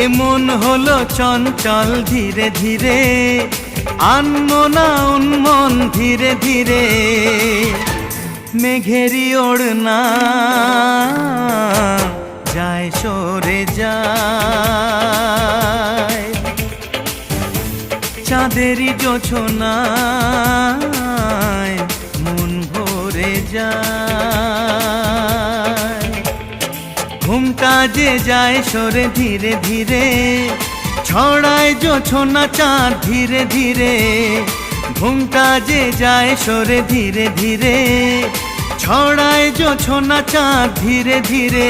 এমন হলো চঞ্চল ধীরে ধীরে, আনমনা উন্মন ধীরে ধীরে। মেঘেরি ওড়না যায় সরে যায়, চাঁদেরই জোছনায় মন ভরে যায়। ঘুমটা যে যায় সরে ধীরে ধীরে, ছড়ায় জোছনা চাঁদ ধীরে ধীরে। ঘুমটা যে যায় সরে ধীরে ধীরে, ছড়ায় জোছনা চাঁদ ধীরে ধীরে।